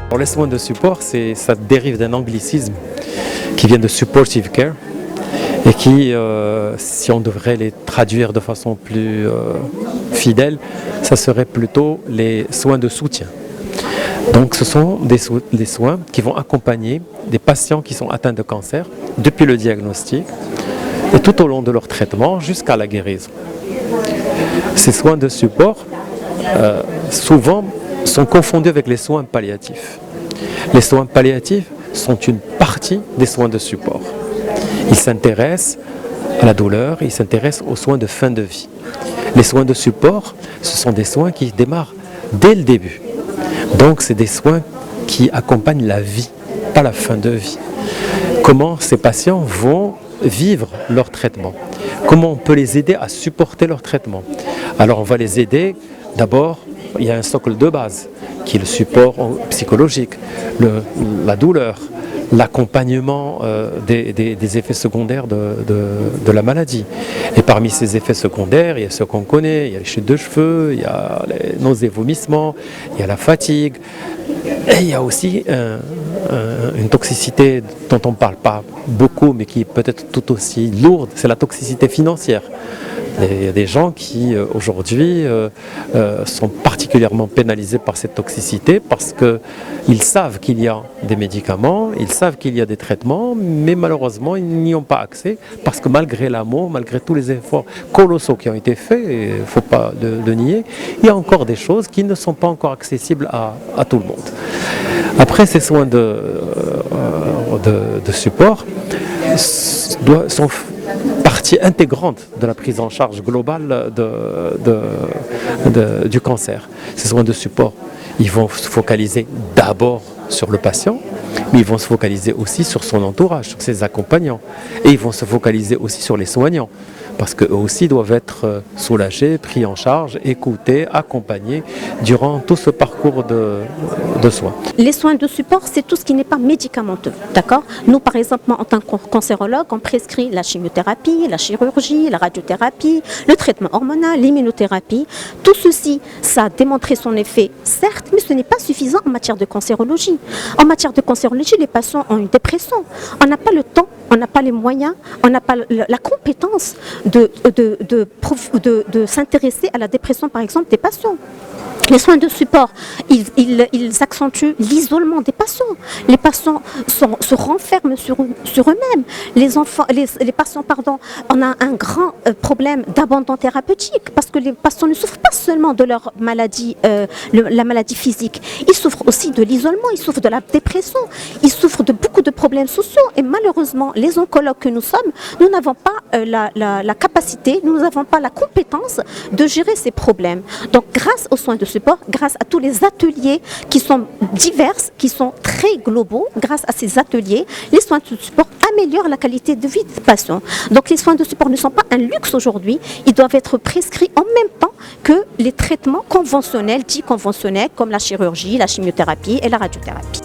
Alors, les soins de support, ça dérive d'un anglicisme qui vient de supportive care et qui, si on devrait les traduire de façon plus fidèle, ça serait plutôt les soins de soutien. Donc ce sont des soins qui vont accompagner des patients qui sont atteints de cancer depuis le diagnostic et tout au long de leur traitement jusqu'à la guérison. Ces soins de support, souvent, sont confondus avec les soins palliatifs. Les soins palliatifs sont une partie des soins de support. Ils s'intéressent à la douleur, ils s'intéressent aux soins de fin de vie. Les soins de support, ce sont des soins qui démarrent dès le début. Donc c'est des soins qui accompagnent la vie, pas la fin de vie. Comment ces patients vont vivre leur traitement? Comment on peut les aider à supporter leur traitement? Alors on va les aider, d'abord, il y a un socle de base, qui est le support psychologique, la douleur, l'accompagnement des effets secondaires de la maladie. Et parmi ces effets secondaires, il y a ceux qu'on connaît, il y a les chutes de cheveux, il y a les nausées, vomissements, il y a la fatigue, et il y a aussi une toxicité dont on ne parle pas beaucoup, mais qui est peut-être tout aussi lourde, c'est la toxicité financière. Il y a des gens qui aujourd'hui sont particulièrement pénalisés par cette toxicité parce qu'ils savent qu'il y a des médicaments, ils savent qu'il y a des traitements, mais malheureusement ils n'y ont pas accès parce que malgré l'amour, malgré tous les efforts colossaux qui ont été faits, il ne faut pas le nier, il y a encore des choses qui ne sont pas encore accessibles à tout le monde. Après, ces soins de support sont partie intégrante de la prise en charge globale du cancer. Ces soins de support, ils vont se focaliser d'abord sur le patient, mais ils vont se focaliser aussi sur son entourage, sur ses accompagnants, et ils vont se focaliser aussi sur les soignants, parce qu'eux aussi doivent être soulagés, pris en charge, écoutés, accompagnés durant tout ce parcours de soins. Les soins de support, c'est tout ce qui n'est pas médicamenteux, d'accord? Nous, par exemple, en tant que cancérologue, on prescrit la chimiothérapie, la chirurgie, la radiothérapie, le traitement hormonal, l'immunothérapie. Tout ceci, ça a démontré son effet, certes, mais ce n'est pas suffisant en matière de cancérologie. En matière de cancérologie, les patients ont une dépression. On n'a pas le temps, on n'a pas les moyens, on n'a pas la compétence de s'intéresser à la dépression, par exemple, des patients. Les soins de support, ils accentuent l'isolement des patients. Les patients se renferment sur eux-mêmes. Les patients, on a un grand problème d'abandon thérapeutique parce que les patients ne souffrent pas seulement de leur maladie, la maladie physique. Ils souffrent aussi de l'isolement, ils souffrent de la dépression, ils souffrent de beaucoup de problèmes sociaux. Et malheureusement, les oncologues que nous sommes, nous n'avons pas la capacité, nous n'avons pas la compétence de gérer ces problèmes. Donc, grâce aux soins de support, grâce à tous les ateliers qui sont divers, qui sont très globaux, grâce à ces ateliers, les soins de support améliorent la qualité de vie des patients. Donc les soins de support ne sont pas un luxe aujourd'hui, ils doivent être prescrits en même temps que les traitements conventionnels, dits conventionnels, comme la chirurgie, la chimiothérapie et la radiothérapie.